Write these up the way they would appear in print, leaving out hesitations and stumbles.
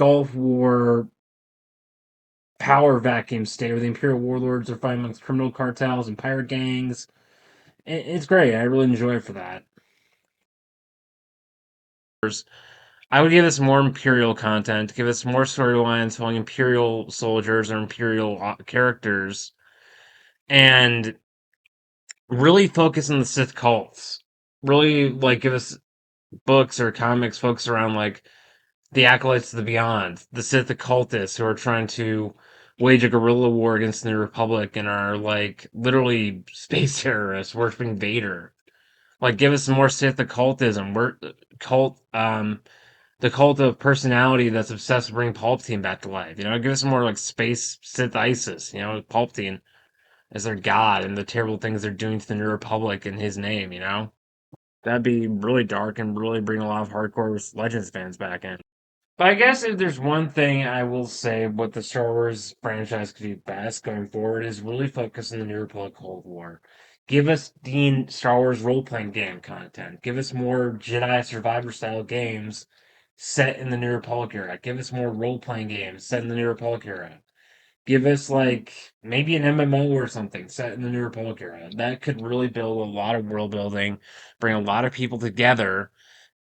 Gulf War power vacuum state where the Imperial warlords are fighting amongst criminal cartels and pirate gangs. It's great. I really enjoy it for that. I would give us more Imperial content, give us more storylines following Imperial soldiers or Imperial characters, and really focus on the Sith cults. Really, like, give us books or comics focused around, like, the Acolytes of the Beyond, the Sith occultists who are trying to wage a guerrilla war against the New Republic and are, like, literally space terrorists worshiping Vader. Like, give us more Sith occultism. We're cult, the cult of personality that's obsessed with bringing Palpatine back to life. Give us more like space Sith ISIS. Palpatine as their god and the terrible things they're doing to the New Republic in his name. That'd be really dark and really bring a lot of hardcore Legends fans back in. But I guess if there's one thing I will say what the Star Wars franchise could do best going forward is really focus on the New Republic Cold War. Give us Dean Star Wars role playing game content. Give us more Jedi Survivor style games set in the New Republic era. Give us more role playing games set in the New Republic era. Give us like maybe an MMO or something set in the New Republic era. That could really build a lot of world building, bring a lot of people together,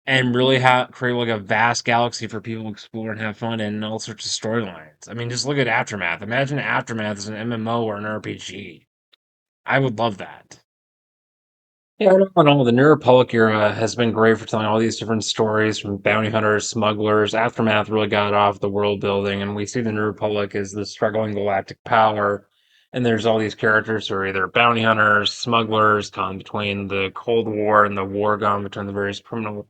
and really create like a vast galaxy for people to explore and have fun in, and all sorts of storylines. I mean, just look at Aftermath. Imagine Aftermath as an MMO or an RPG. I would love that. Yeah, all in all, the New Republic era has been great for telling all these different stories from bounty hunters, smugglers. Aftermath really got off the world building, and we see the New Republic as the struggling galactic power. And there's all these characters who are either bounty hunters, smugglers, caught in between the Cold War and the war gone between the various criminal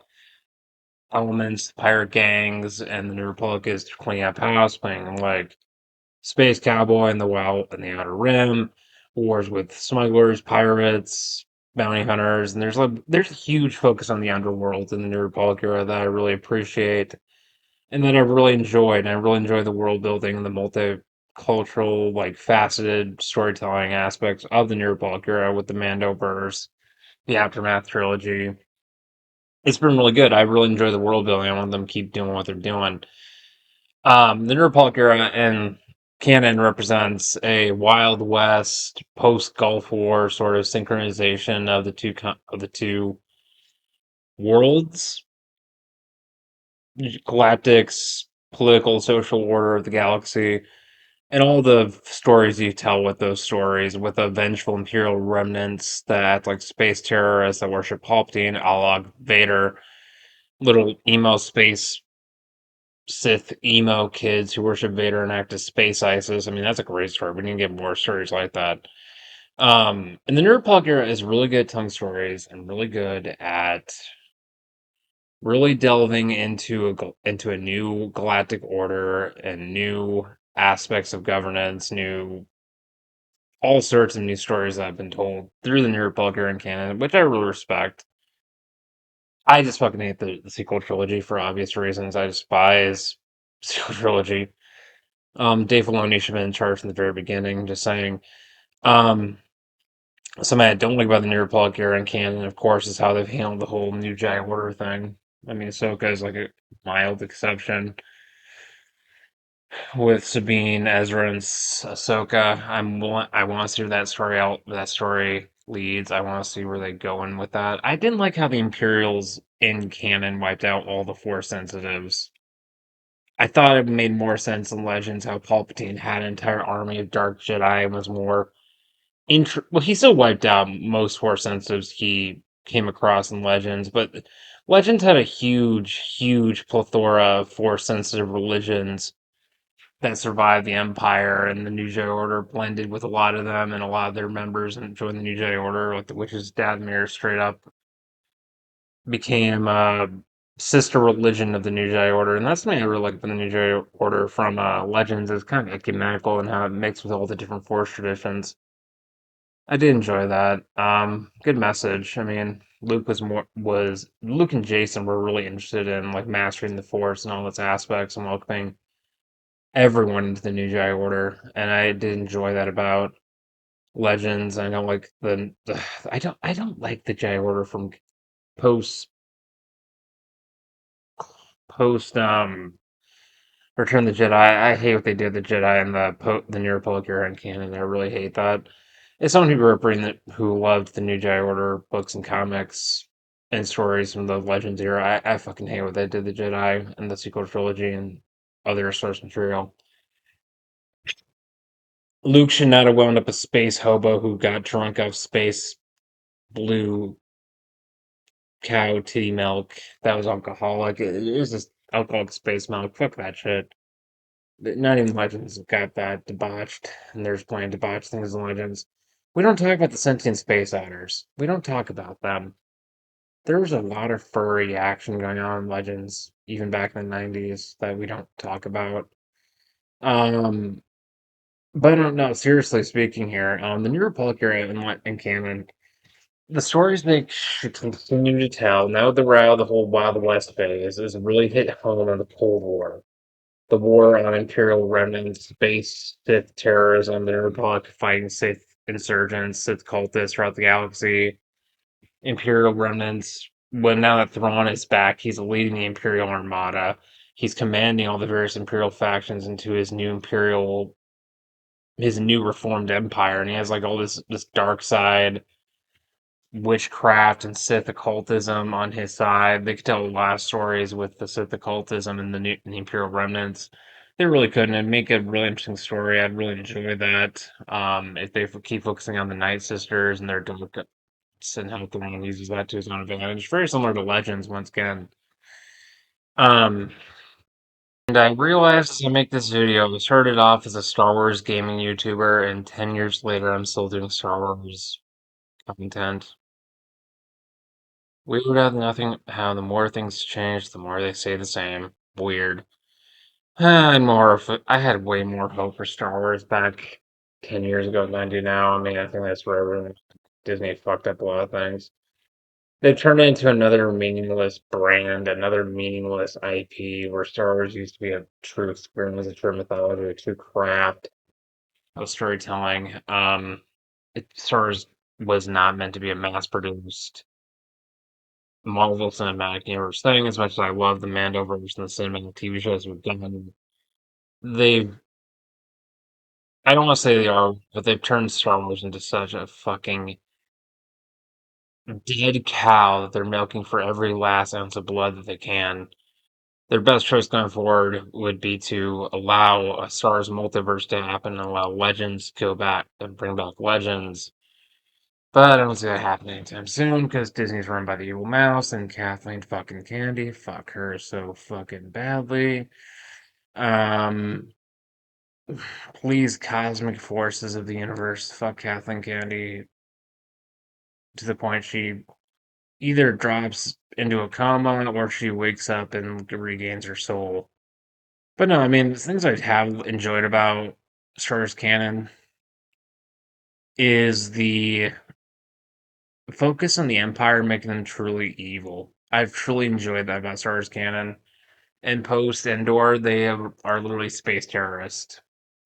elements, pirate gangs, and the New Republic is cleaning up house, playing like Space Cowboy and the Wild and the Outer Rim, wars with smugglers, pirates, bounty hunters, and there's a huge focus on the underworld in the New Republic era that I really appreciate and that I really enjoyed. And I really enjoy the world building and the multicultural, like faceted storytelling aspects of the New Republic era with the Mandoverse, the Aftermath trilogy. It's been really good. I really enjoy the world building. I want them to keep doing what they're doing. The New Republic era and canon represents a Wild West post Gulf War sort of synchronization of the two worlds, galactics, political, social order of the galaxy, and all the stories you tell with those stories, with the vengeful Imperial remnants that act like space terrorists that worship Palpatine, a la Vader, little emo space Sith emo kids who worship Vader and act as space ISIS. I mean, that's a great story. We need to get more stories like that. And the New Republic era is really good at telling stories and really good at really delving into a new galactic order and new aspects of governance, new all sorts of new stories that have been told through the New Republic era and canon, which I really respect. I just fucking hate the sequel trilogy for obvious reasons. I despise sequel trilogy. Dave Filoni should have been in charge from the very beginning, just saying. Um, Something I don't like about the New Republic era and canon, of course, is how they've handled the whole New Jedi Order thing. I mean, Ahsoka is like a mild exception with Sabine, Ezra, and Ahsoka. I want to see where that story leads. I want to see where they go in with that. I didn't like how the Imperials in canon wiped out all the Force sensitives. I thought it made more sense in Legends how Palpatine had an entire army of Dark Jedi and was more well, he still wiped out most Force sensitives he came across in Legends, but Legends had a huge plethora of Force sensitive religions that survived the Empire, and the New Jedi Order blended with a lot of them, and a lot of their members and joined the New Jedi Order, like the Witch's Dathomir straight up became a sister religion of the New Jedi Order, and that's something I really like about the New Jedi Order from Legends is kind of ecumenical and how it mixes with all the different Force traditions. I did enjoy that. Good message. I mean, Luke and Jason were really interested in like mastering the Force and all its aspects and welcoming everyone into the New Jedi Order, and I did enjoy that about Legends. I don't like I don't like the Jedi Order from post post Return of the Jedi. I hate what they did with the Jedi and the New Republic era in canon. I really hate that. As someone who grew up reading who loved the New Jedi Order books and comics and stories from the Legends era, I fucking hate what they did to the Jedi and the sequel trilogy and other source material. Luke should not have wound up a space hobo who got drunk off space blue cow titty milk that was alcoholic. It was just alcoholic space milk. Fuck that shit. Not even Legends got that debauched, and there's plenty of debauched things in Legends. We don't talk about the sentient space otters. We don't talk about them. There's a lot of furry action going on in Legends, even back in the 90s, that we don't talk about. Um, but no, seriously speaking here, the New Republic era in canon, the stories they should continue to tell, now that we're out of the whole Wild West phase, is really hit home on the Cold War. The war on Imperial remnants, space Sith terrorism, the Republic fighting Sith insurgents, Sith cultists throughout the galaxy, Imperial remnants. When now that Thrawn is back, he's leading the Imperial Armada. He's commanding all the various Imperial factions into his new reformed empire, and he has like all this dark side witchcraft and Sith occultism on his side. They could tell a lot of stories with the Sith occultism and the Imperial remnants. They really couldn't. It'd make a really interesting story. I'd really enjoy that. If they keep focusing on the Night Sisters and their dark and how Thrawn uses that to his own advantage. Very similar to Legends once again. Um, and I realized as I make this video, I started off as a Star Wars gaming YouTuber, and 10 years later, I'm still doing Star Wars content. Weird how nothing, how the more things change, the more they stay the same. Weird. I had way more hope for Star Wars back 10 years ago than I do now. I mean, I think that's where Disney fucked up a lot of things. They turned it into another meaningless brand, another meaningless IP, where Star Wars used to be a true experience, a true mythology, a true craft of storytelling. Star Wars was not meant to be a mass-produced Marvel Cinematic Universe thing. As much as I love the Mandoverse and the cinematic TV shows we've done, they've I don't want to say they are, but they've turned Star Wars into such a fucking dead cow that they're milking for every last ounce of blood that they can. Their best choice going forward would be to allow a Star Wars multiverse to happen and allow Legends to go back and bring back Legends. But I don't see that happening anytime soon because Disney's run by the evil mouse and Kathleen fucking Candy. Fuck her so fucking badly. Um, please, cosmic forces of the universe, fuck Kathleen Candy to the point she either drops into a coma or she wakes up and regains her soul. But no, I mean, things I have enjoyed about Star Wars canon is the focus on the Empire making them truly evil. I've truly enjoyed that about Star Wars canon. And post Andor, are literally space terrorists.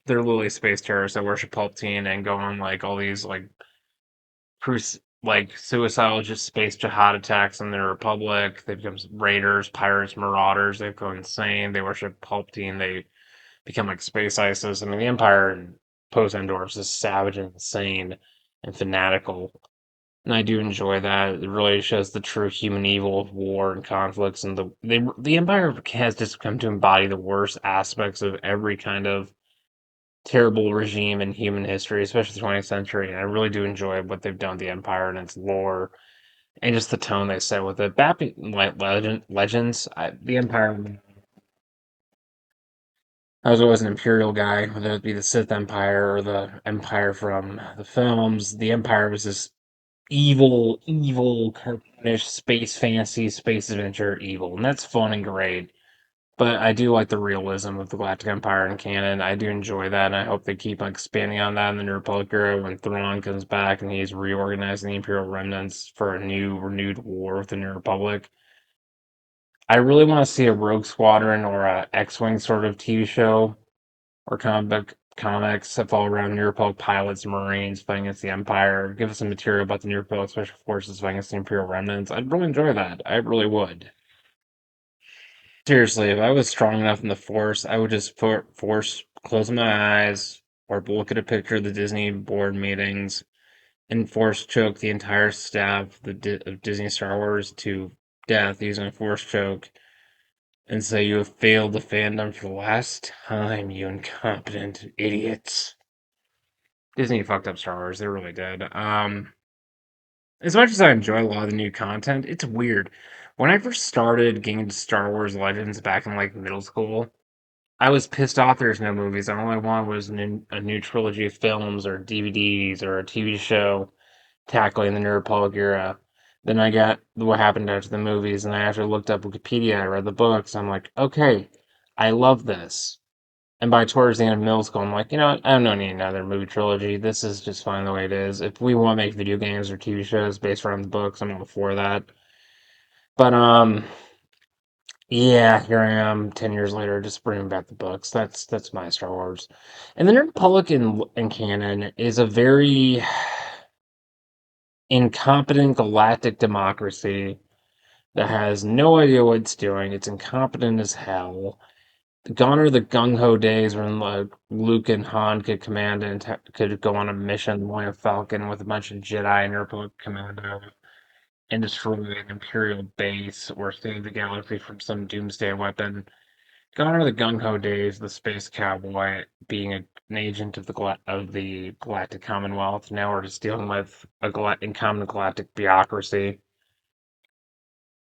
They're literally space terrorists that worship Palpatine and go on like all these like suicidal just space jihad attacks on the Republic. They become raiders, pirates, marauders. They go insane. They worship Palpatine. They become like space ISIS. I mean, the Empire and post Endor is just savage and insane and fanatical. And I do enjoy that. It really shows the true human evil of war and conflicts, and the Empire has just come to embody the worst aspects of every kind of terrible regime in human history, especially the 20th century. And I really do enjoy what they've done with the Empire and its lore, and just the tone they set with it. Back in Legends, the Empire. I was always an Imperial guy, whether it be the Sith Empire or the Empire from the films. The Empire was this evil, cartoonish space fantasy, space adventure evil, and that's fun and great. But I do like the realism of the Galactic Empire and canon. I do enjoy that, and I hope they keep expanding on that in the New Republic era when Thrawn comes back and he's reorganizing the Imperial remnants for a new, renewed war with the New Republic. I really want to see a Rogue Squadron or a X-Wing sort of TV show or comics that fall around New Republic pilots and Marines fighting against the Empire. Give us some material about the New Republic Special Forces fighting against the Imperial Remnants. I'd really enjoy that. I really would. Seriously, if I was strong enough in the Force, I would just force closing my eyes or look at a picture of the Disney board meetings and force choke the entire staff of Disney Star Wars to death using a force choke and say you have failed the fandom for the last time, you incompetent idiots. Disney fucked up Star Wars, they really did. As much as I enjoy a lot of the new content, it's weird. When I first started getting into Star Wars Legends back in like middle school, I was pissed off there's no movies. All I wanted was a new trilogy of films or DVDs or a TV show tackling the New Republic era. Then I got what happened after the movies, and I actually looked up Wikipedia. I read the books. I'm like, okay, I love this. And by towards the end of middle school, I'm like, you know what? I don't need another movie trilogy. This is just fine the way it is. If we want to make video games or TV shows based around the books, I'm all for that. But yeah, here I am, 10 years later, just bringing back the books. That's my Star Wars. And the New Republic in canon is a very incompetent galactic democracy that has no idea what it's doing. It's incompetent as hell. Gone are the gung ho days when like Luke and Han could command and could go on a mission like a Falcon with a bunch of Jedi and Republic commando and destroy an Imperial base or save the galaxy from some doomsday weapon. Gone are the gung ho days. The space cowboy being an agent of the Galactic Commonwealth. Now we're just dealing with a incompetent galactic bureaucracy.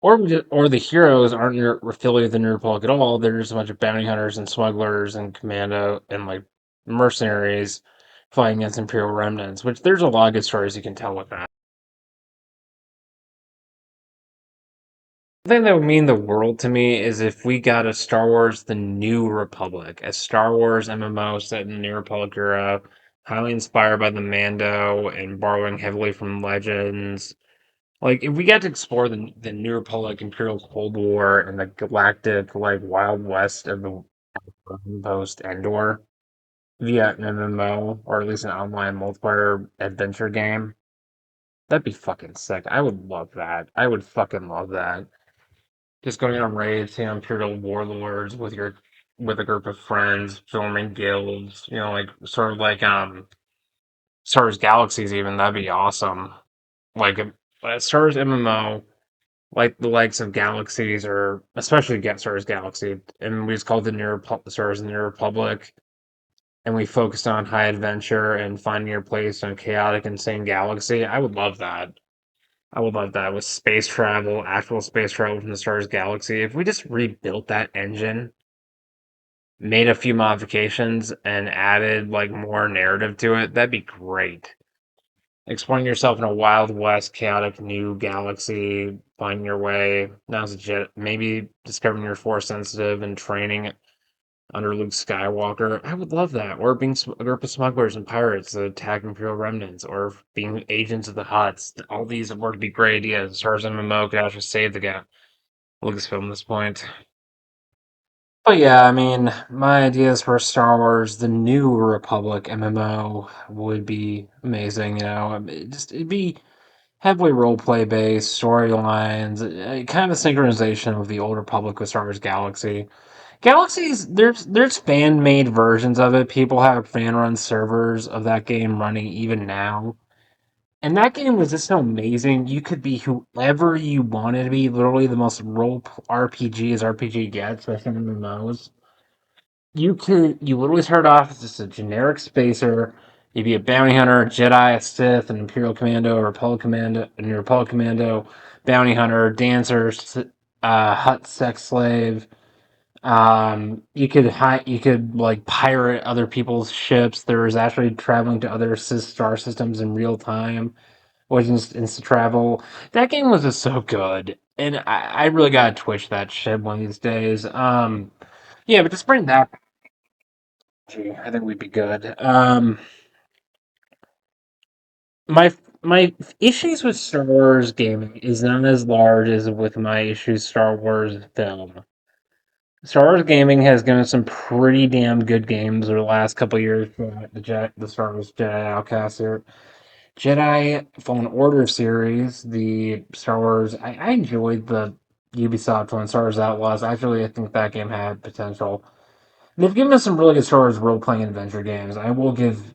Or the heroes aren't affiliated with the New Republic at all. They're just a bunch of bounty hunters and smugglers and commando and like mercenaries fighting against Imperial remnants. Which there's a lot of good stories you can tell with that. The thing that would mean the world to me is if we got a Star Wars: The New Republic, a Star Wars MMO set in the New Republic era, highly inspired by the Mando and borrowing heavily from Legends. Like if we got to explore the New Republic, Imperial Cold War, and the galactic like Wild West of the post Endor via an MMO or at least an online multiplayer adventure game, that'd be fucking sick. I would love that. I would fucking love that. Just going on raids, Imperial warlords with a group of friends, forming guilds, like sort of like Star Wars Galaxies even, that'd be awesome. Like a Star Wars MMO, like the likes of Galaxies or especially Get Star Wars Galaxy, and we just called it Star Wars New Republic, and we focused on high adventure and finding your place in a chaotic, insane galaxy. I would love that. I would love that with space travel, actual space travel from the Star Wars Galaxy. If we just rebuilt that engine, made a few modifications, and added like more narrative to it, that'd be great. Exploring yourself in a wild west, chaotic new galaxy, finding your way. Now's a jet. Maybe discovering your force sensitive and training under Luke Skywalker. I would love that. Or being a group of smugglers and pirates that attack Imperial remnants, or being agents of the Hutts. All these would be great ideas. Star Wars MMO could actually save the game. Lucasfilm at this point. But yeah, I mean, my ideas for Star Wars: The New Republic MMO would be amazing. It'd be heavily roleplay based storylines, kind of a synchronization of the Old Republic with Star Wars Galaxy. Galaxies, there's fan made versions of it. People have fan run servers of that game running even now. And that game was just so amazing. You could be whoever you wanted to be. Literally the most role RPG as RPG gets, especially in MMOs. You literally start off as just a generic spacer. You'd be a bounty hunter, a Jedi, a Sith, an Imperial Commando, a Republic Commando, bounty hunter, dancer, Hut sex slave. You could like pirate other people's ships. There was actually traveling to other star systems in real time, which is instant travel. That game was just so good, and I really gotta twitch that shit one of these days. Yeah, but just bring that. I think we'd be good. My my issues with Star Wars gaming is not as large as with my issues Star Wars film. Star Wars gaming has given us some pretty damn good games over the last couple of years. The Star Wars Jedi Outcast here, Jedi Fallen Order series, the Star Wars. I enjoyed the Ubisoft one, Star Wars Outlaws. Actually, I think that game had potential. They've given us some really good Star Wars role playing adventure games. I will give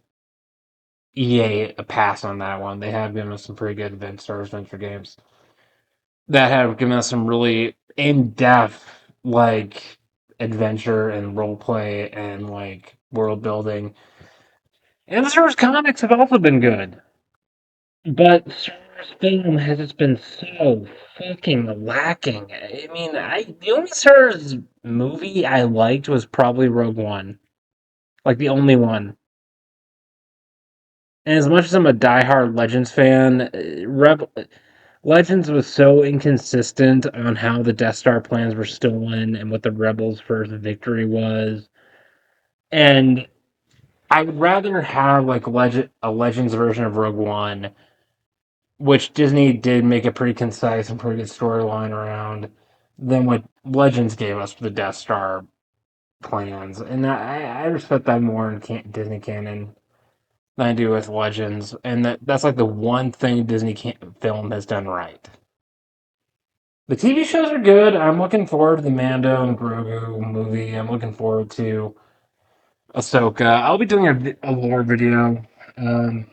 EA a pass on that one. They have given us some pretty good Star Wars adventure games that have given us some really in depth like adventure and role play and like world building. And the Star Wars comics have also been good. But Star Wars film has just been so fucking lacking. I mean, the only Star Wars movie I liked was probably Rogue One. Like the only one. And as much as I'm a diehard Legends fan, Legends was so inconsistent on how the Death Star plans were stolen and what the Rebels' first victory was. And I would rather have like a Legends version of Rogue One, which Disney did make a pretty concise and pretty good storyline around, than what Legends gave us for the Death Star plans. And I respect that more in Disney canon than I do with Legends. And that's like the one thing Disney film has done right. The TV shows are good. I'm looking forward to the Mando and Grogu movie. I'm looking forward to Ahsoka. I'll be doing a lore video. Um,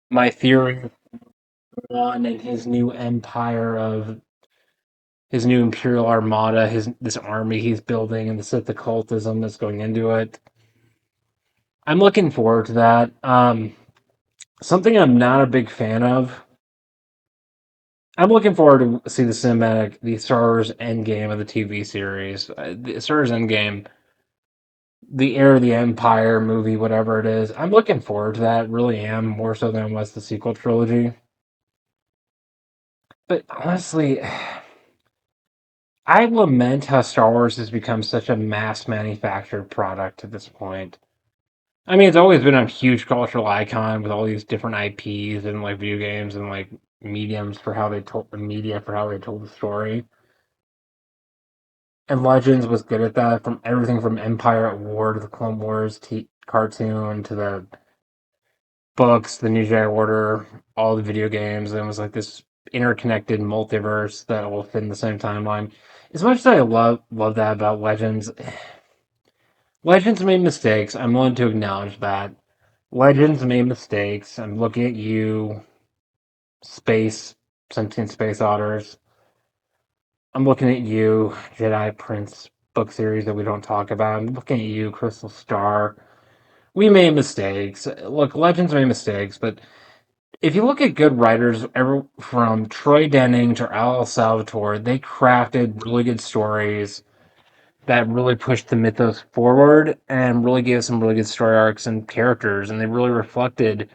my theory on and his new empire of his new Imperial Armada, his this army he's building, and the Sith occultism that's going into it. I'm looking forward to that. Something I'm not a big fan of. I'm looking forward to see the Star Wars Endgame of the TV series, the Star Wars Endgame, the Heir of the Empire movie, whatever it is. I'm looking forward to that. Really am more so than was the sequel trilogy. But honestly, I lament how Star Wars has become such a mass manufactured product at this point. I mean, it's always been a huge cultural icon with all these different IPs and like video games and like mediums for how they told the media for how they told the story. And Legends was good at that, from everything from Empire at War to the Clone Wars cartoon to the books, the New Jedi Order, all the video games, and it was like this interconnected multiverse that will fit in the same timeline. As much as I love that about Legends, Legends made mistakes. I'm willing to acknowledge that. Legends made mistakes. I'm looking at you, space, sentient space otters. I'm looking at you, Jedi Prince book series that we don't talk about. I'm looking at you, Crystal Star. We made mistakes. Look, Legends made mistakes, but if you look at good writers, from Troy Denning to Al Salvatore, they crafted really good stories that really pushed the mythos forward and really gave some really good story arcs and characters, and they really reflected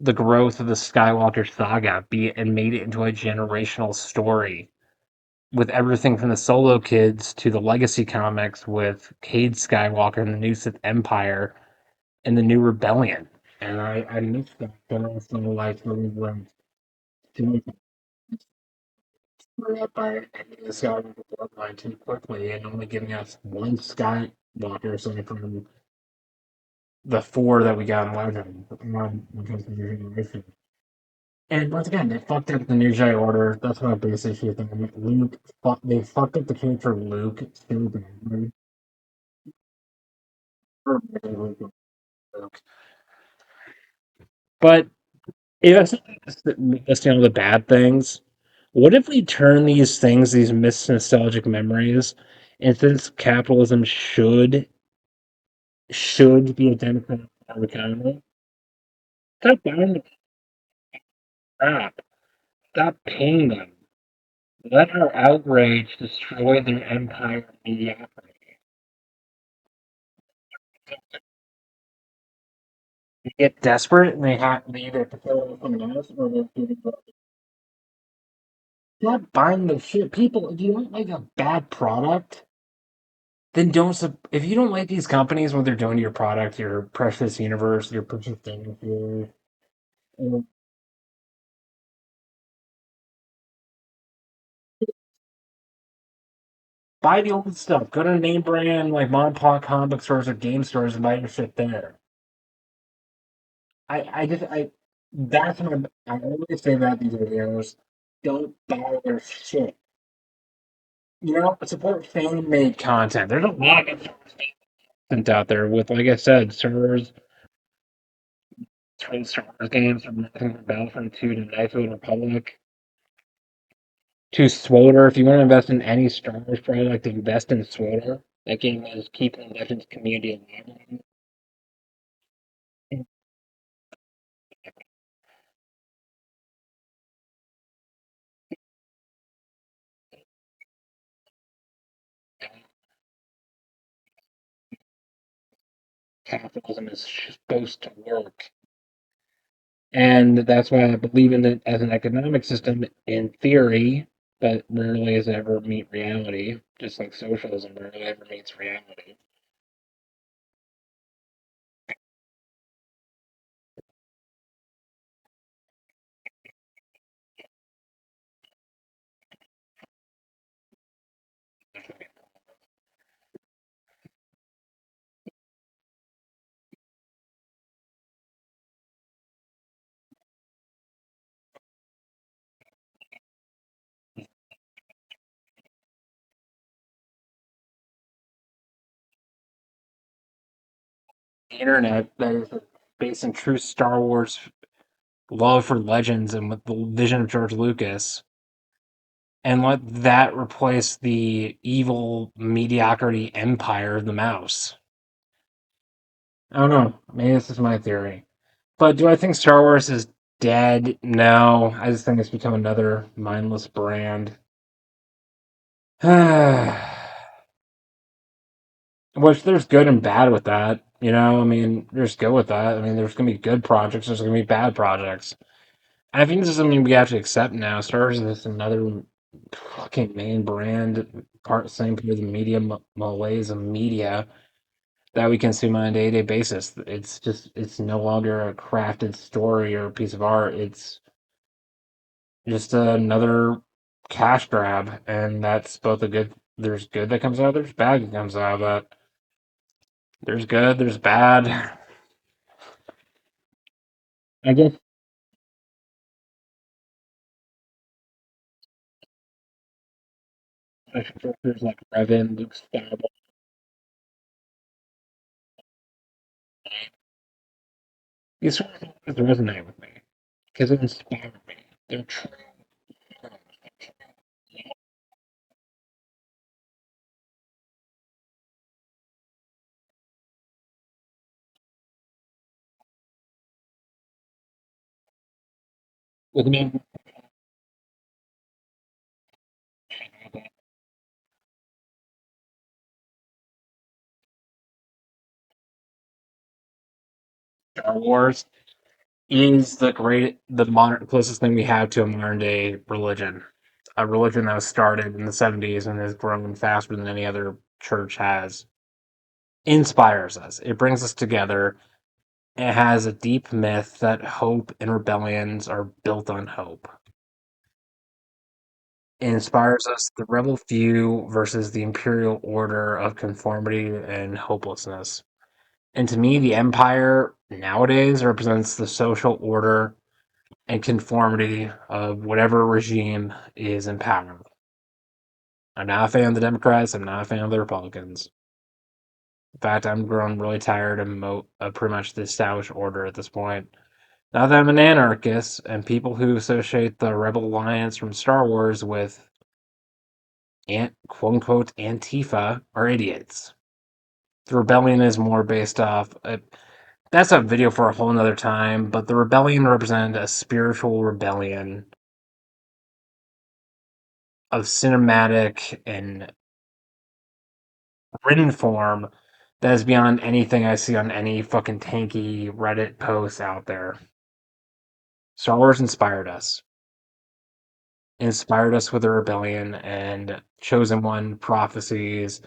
the growth of the Skywalker saga, and made it into a generational story with everything from the Solo kids to the Legacy comics with Cade Skywalker and the New Sith Empire and the New Rebellion. And I miss that generational life really went to up by the Skywalker bloodline too quickly and only giving us one Skywalker aside from the four that we got in Legend. Because of your generation. And once again, they fucked up the New Jedi Order. That's my base issue thing. They fucked up the character of Luke so badly. But if listing all the bad things, what if we turn these things, these nostalgic memories, and since capitalism should be a democratic economy, stop buying the crap. Stop paying them. Let our outrage destroy their empire of mediocrity. They get desperate and they either have to kill someone else or they do the stop buying the shit. People, if you don't like a bad product, then don't. If you don't like these companies, what they're doing to your product, your precious universe, your precious thing, uh, buy the old stuff. Go to name brand like mom and pop comic stores or game stores and buy your shit there. I just I that's what I always say that these videos. Don't buy their shit. Support fan made content. There's a lot of good content out there with, like I said, servers, twin Star Wars games from everything from Battlefront 2 to Knights of the Republic to SWOTR. If you want to invest in any Star Wars product, invest in SWOTR. That game is keeping the Legends community alive. Capitalism is supposed to work. And that's why I believe in it as an economic system in theory, but rarely does it ever meet reality, just like socialism rarely ever meets reality. The internet that is based in true Star Wars love for legends and with the vision of George Lucas, and let that replace the evil mediocrity empire of the mouse. I don't know. Maybe this is my theory. But do I think Star Wars is dead? No. I just think it's become another mindless brand. Which there's good and bad with that. I mean, there's good with that. I mean, there's going to be good projects, there's going to be bad projects. I think this is something we have to accept now. Star Wars is just another fucking main brand, same part of the media malaise of media that we consume on a day-to-day basis. It's no longer a crafted story or a piece of art. It's just another cash grab, and that's both a good. There's good that comes out. There's bad that comes out of that. There's good. There's bad. I guess special characters like Revan, Luke Skywalker, these sort of things resonate with me because it inspired me. They're true. With me, Star Wars is the modern closest thing we have to a modern day religion. A religion that was started in the 70s and has grown faster than any other church has. Inspires us. It brings us together. It has a deep myth that hope and rebellions are built on hope. It inspires us the rebel few versus the imperial order of conformity and hopelessness. And to me, the empire nowadays represents the social order and conformity of whatever regime is in power. I'm not a fan of the Democrats. I'm not a fan of the Republicans. In fact, I'm grown really tired of pretty much the established order at this point. Not that I'm an anarchist, and people who associate the Rebel Alliance from Star Wars with quote unquote Antifa are idiots. The rebellion is more based off. That's a video for a whole nother time, but the rebellion represented a spiritual rebellion of cinematic and written form that is beyond anything I see on any fucking tanky Reddit posts out there. Star Wars inspired us with a rebellion and chosen one prophecies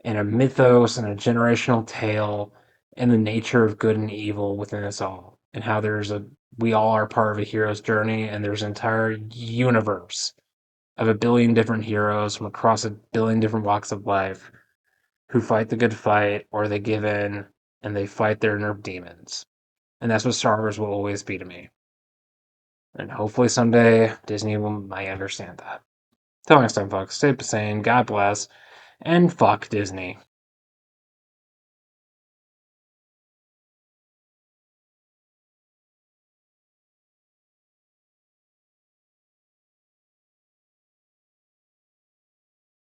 and a mythos and a generational tale and the nature of good and evil within us all and how we all are part of a hero's journey and there's an entire universe of a billion different heroes from across a billion different walks of life who fight the good fight or they give in and they fight their inner demons. And that's what Star Wars will always be to me. And hopefully someday Disney might understand that. Till next time, folks, stay sane, God bless, and fuck Disney.